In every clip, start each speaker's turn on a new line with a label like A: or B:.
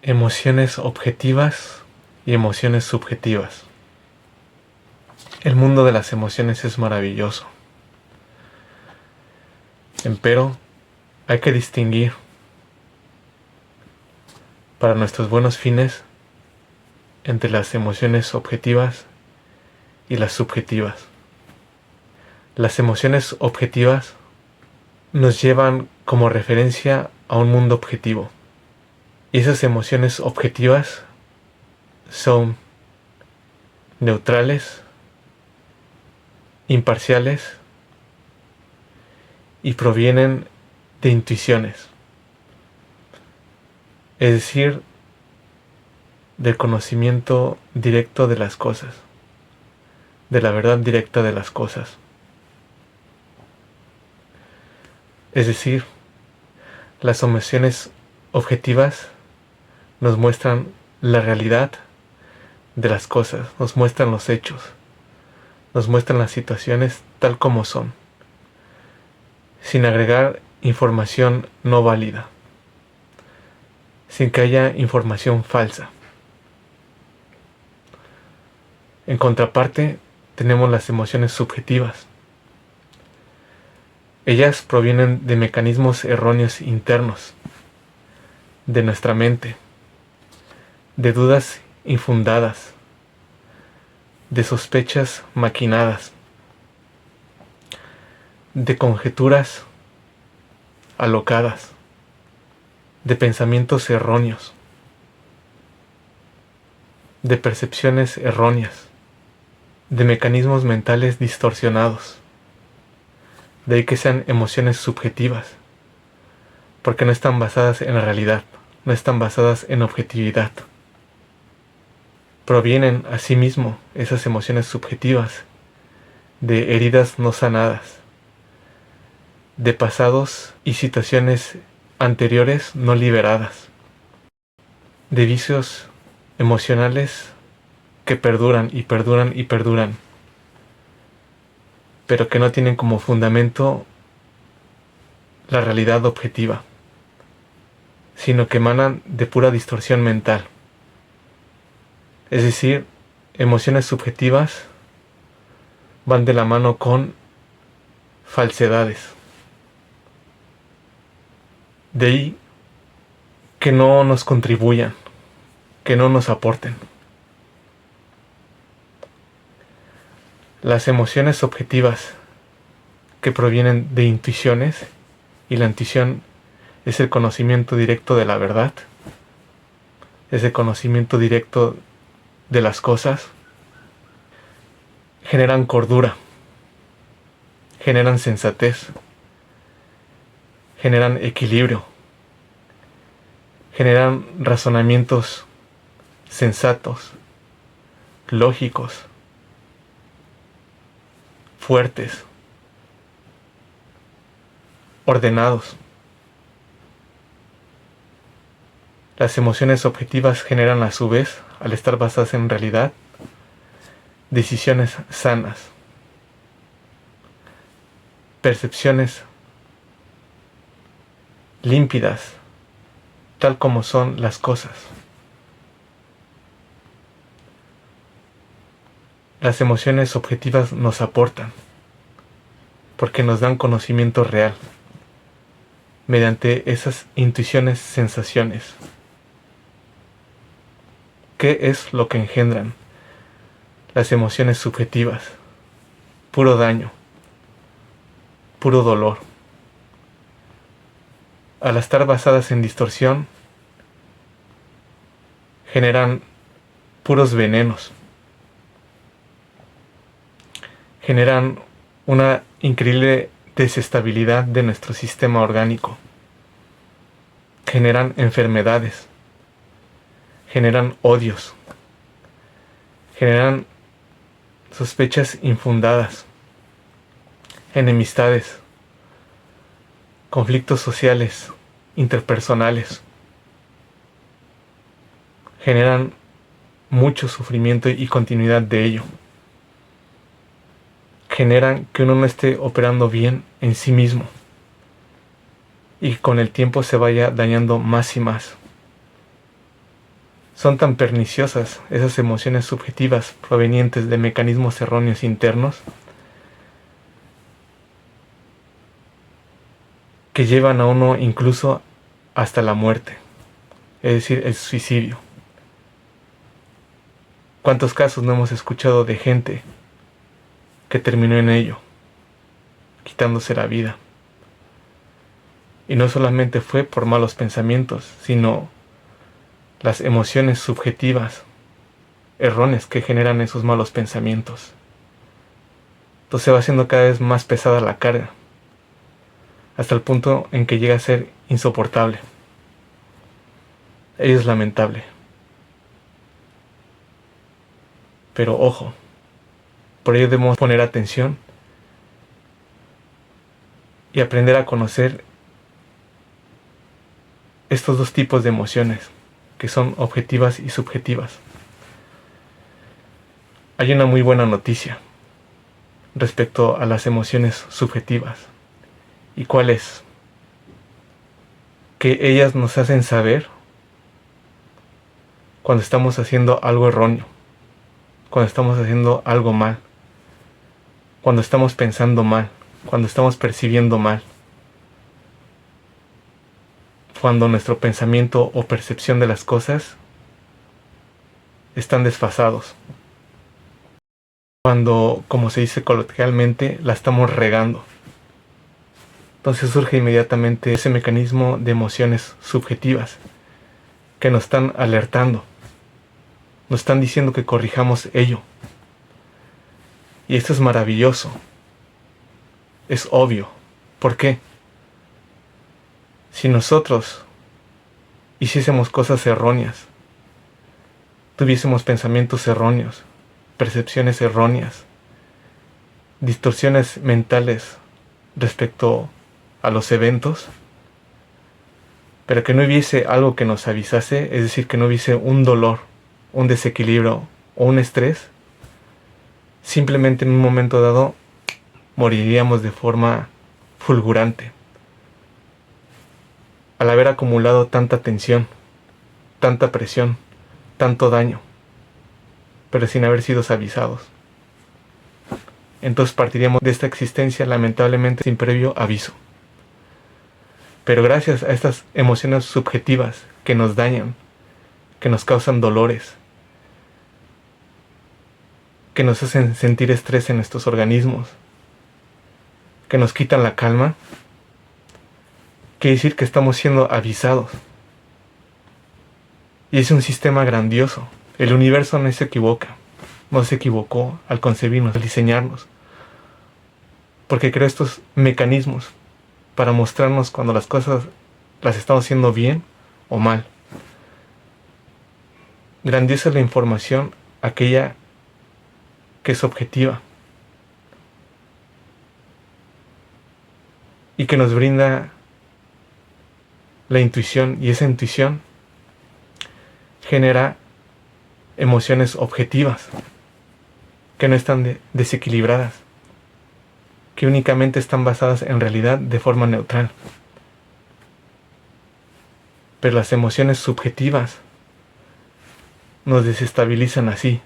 A: Emociones objetivas y emociones subjetivas. El mundo de las emociones es maravilloso. Empero, hay que distinguir para nuestros buenos fines entre las emociones objetivas y las subjetivas. Las emociones objetivas nos llevan como referencia a un mundo objetivo. Y esas emociones objetivas son neutrales, imparciales y provienen de intuiciones, es decir, del conocimiento directo de las cosas, de la verdad directa de las cosas. Es decir, las emociones objetivas nos muestran la realidad de las cosas, nos muestran los hechos, nos muestran las situaciones tal como son, sin agregar información no válida, sin que haya información falsa. En contraparte, tenemos las emociones subjetivas. Ellas provienen de mecanismos erróneos internos, de nuestra mente, de dudas infundadas, de sospechas maquinadas, de conjeturas alocadas, de pensamientos erróneos, de percepciones erróneas, de mecanismos mentales distorsionados. De ahí que sean emociones subjetivas, porque no están basadas en la realidad, no están basadas en objetividad. Provienen asimismo esas emociones subjetivas de heridas no sanadas, de pasados y situaciones anteriores no liberadas, de vicios emocionales que perduran y perduran y perduran, pero que no tienen como fundamento la realidad objetiva, sino que emanan de pura distorsión mental. Es decir, emociones subjetivas van de la mano con falsedades. De ahí que no nos contribuyan, que no nos aporten. Las emociones objetivas que provienen de intuiciones, y la intuición es el conocimiento directo de la verdad, es el conocimiento directo de las cosas, generan cordura, generan sensatez, generan equilibrio, generan razonamientos sensatos, lógicos, fuertes, ordenados. Las emociones objetivas generan a su vez, al estar basadas en realidad, decisiones sanas, percepciones límpidas, tal como son las cosas. Las emociones objetivas nos aportan, porque nos dan conocimiento real, mediante esas intuiciones, sensaciones. ¿Qué es lo que engendran las emociones subjetivas? Puro daño, puro dolor. Al estar basadas en distorsión, generan puros venenos, generan una increíble desestabilidad de nuestro sistema orgánico, generan enfermedades, generan odios, generan sospechas infundadas, enemistades, conflictos sociales, interpersonales, generan mucho sufrimiento y continuidad de ello, generan que uno no esté operando bien en sí mismo y con el tiempo se vaya dañando más y más. Son tan perniciosas esas emociones subjetivas provenientes de mecanismos erróneos internos que llevan a uno incluso hasta la muerte, es decir, el suicidio. ¿Cuántos casos no hemos escuchado de gente que terminó en ello, quitándose la vida? Y no solamente fue por malos pensamientos, sino las emociones subjetivas, erróneas que generan esos malos pensamientos. Entonces va siendo cada vez más pesada la carga, hasta el punto en que llega a ser insoportable. Ello es lamentable. Pero ojo, por ello debemos poner atención y aprender a conocer estos dos tipos de emociones, que son objetivas y subjetivas. Hay una muy buena noticia respecto a las emociones subjetivas. ¿Y cuál es? Que ellas nos hacen saber cuando estamos haciendo algo erróneo, cuando estamos haciendo algo mal, cuando estamos pensando mal, cuando estamos percibiendo mal, cuando nuestro pensamiento o percepción de las cosas están desfasados, cuando, como se dice coloquialmente, la estamos regando. Entonces surge inmediatamente ese mecanismo de emociones subjetivas que nos están alertando, nos están diciendo que corrijamos ello. Y esto es maravilloso, es obvio. ¿Por qué? Si nosotros hiciésemos cosas erróneas, tuviésemos pensamientos erróneos, percepciones erróneas, distorsiones mentales respecto a los eventos, pero que no hubiese algo que nos avisase, es decir, que no hubiese un dolor, un desequilibrio o un estrés, simplemente en un momento dado moriríamos de forma fulgurante. Al haber acumulado tanta tensión, tanta presión, tanto daño, pero sin haber sido avisados. Entonces partiríamos de esta existencia lamentablemente sin previo aviso. Pero gracias a estas emociones subjetivas que nos dañan, que nos causan dolores, que nos hacen sentir estrés en nuestros organismos, que nos quitan la calma, quiere decir que estamos siendo avisados. Y es un sistema grandioso. El universo no se equivoca. No se equivocó al concebirnos, al diseñarnos. Porque creó estos mecanismos para mostrarnos cuando las cosas las estamos haciendo bien o mal. Grandiosa es la información, aquella que es objetiva y que nos brinda la intuición, y esa intuición genera emociones objetivas que no están desequilibradas, que únicamente están basadas en realidad de forma neutral. Pero las emociones subjetivas nos desestabilizan así,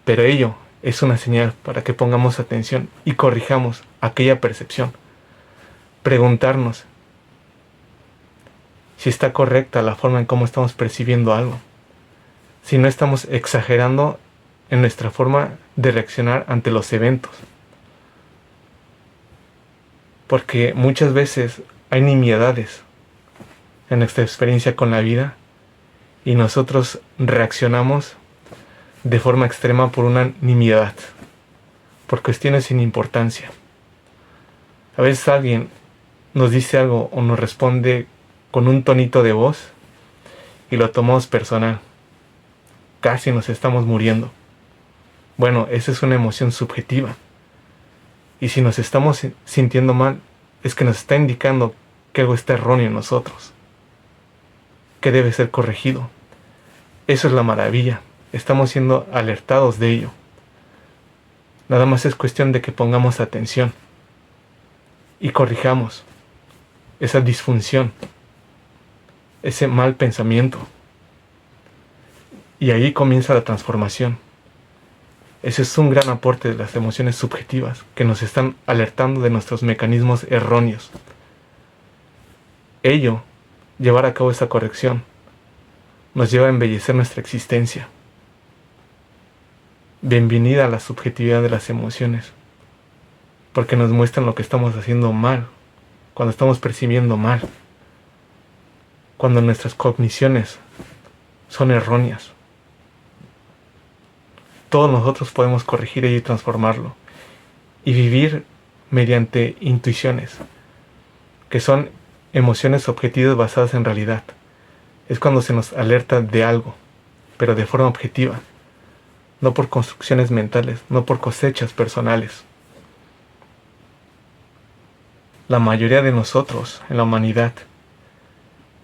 A: pero ello es una señal para que pongamos atención y corrijamos aquella percepción. Preguntarnos si está correcta la forma en cómo estamos percibiendo algo, si no estamos exagerando en nuestra forma de reaccionar ante los eventos. Porque muchas veces hay nimiedades en nuestra experiencia con la vida y nosotros reaccionamos de forma extrema por una nimiedad, por cuestiones sin importancia. A veces alguien nos dice algo o nos responde con un tonito de voz y lo tomamos personal. Casi nos estamos muriendo. Bueno, esa es una emoción subjetiva. Y si nos estamos sintiendo mal, es que nos está indicando que algo está erróneo en nosotros, que debe ser corregido. Eso es la maravilla. Estamos siendo alertados de ello. Nada más es cuestión de que pongamos atención y corrijamos esa disfunción, ese mal pensamiento. Y ahí comienza la transformación. Ese es un gran aporte de las emociones subjetivas, que nos están alertando de nuestros mecanismos erróneos. Ello, llevar a cabo esta corrección, nos lleva a embellecer nuestra existencia. Bienvenida a la subjetividad de las emociones, porque nos muestran lo que estamos haciendo mal, cuando estamos percibiendo mal, cuando nuestras cogniciones son erróneas. Todos nosotros podemos corregir ello y transformarlo, y vivir mediante intuiciones, que son emociones objetivas basadas en realidad. Es cuando se nos alerta de algo, pero de forma objetiva, no por construcciones mentales, no por cosechas personales. La mayoría de nosotros en la humanidad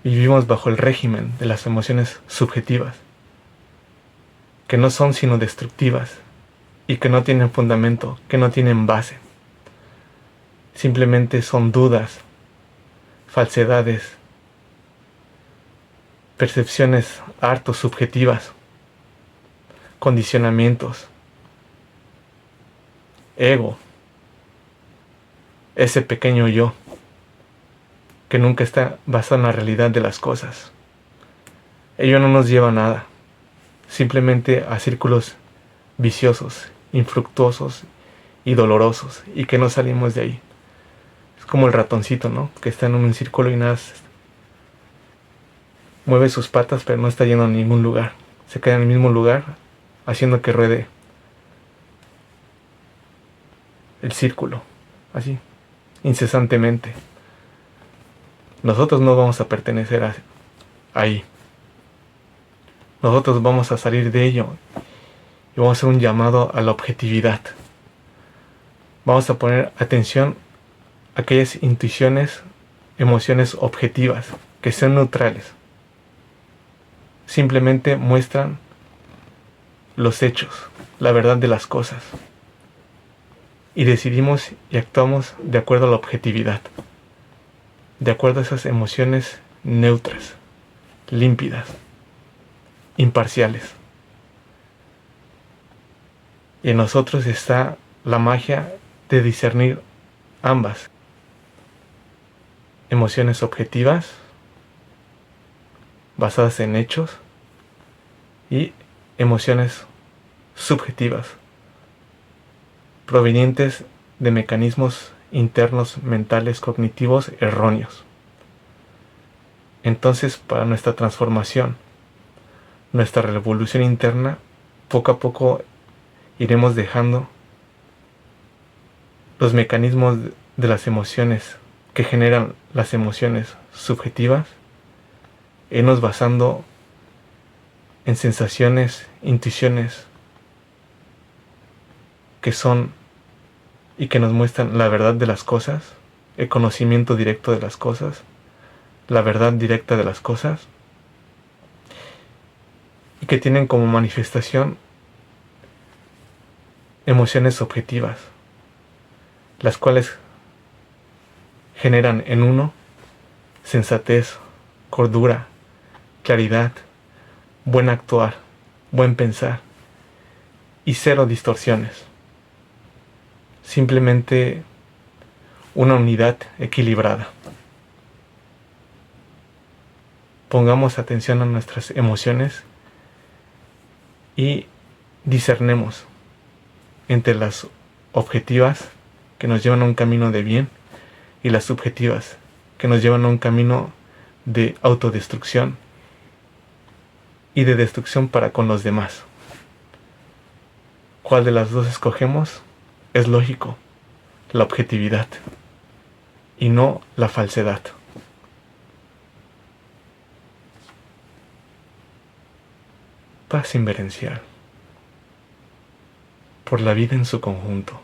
A: vivimos bajo el régimen de las emociones subjetivas, que no son sino destructivas y que no tienen fundamento, que no tienen base. Simplemente son dudas, falsedades, percepciones harto subjetivas, condicionamientos, ego, ese pequeño yo que nunca está basado en la realidad de las cosas. Ello no nos lleva a nada, simplemente a círculos viciosos, infructuosos y dolorosos, y que no salimos de ahí. Es como el ratoncito, ¿no? Que está en un círculo y nada, mueve sus patas pero no está yendo a ningún lugar. Se queda en el mismo lugar haciendo que ruede el círculo, así, incesantemente. Nosotros no vamos a pertenecer ahí. Nosotros vamos a salir de ello y vamos a hacer un llamado a la objetividad. Vamos a poner atención a aquellas intuiciones, emociones objetivas, que sean neutrales. Simplemente muestran los hechos, la verdad de las cosas. Y decidimos y actuamos de acuerdo a la objetividad, de acuerdo a esas emociones neutras, límpidas, imparciales. Y en nosotros está la magia de discernir ambas. Emociones objetivas, basadas en hechos, y emociones subjetivas, provenientes de mecanismos internos mentales cognitivos erróneos. Entonces, para nuestra transformación, nuestra revolución interna, poco a poco iremos dejando los mecanismos de las emociones que generan las emociones subjetivas, irnos basando en sensaciones, intuiciones que son y que nos muestran la verdad de las cosas, el conocimiento directo de las cosas, la verdad directa de las cosas, y que tienen como manifestación emociones objetivas, las cuales generan en uno sensatez, cordura, claridad, buen actuar, buen pensar y cero distorsiones. Simplemente una unidad equilibrada. Pongamos atención a nuestras emociones y discernemos entre las objetivas que nos llevan a un camino de bien y las subjetivas que nos llevan a un camino de autodestrucción y de destrucción para con los demás. ¿Cuál de las dos escogemos? Es lógico, la objetividad y no la falsedad. Paz inverencial por la vida en su conjunto.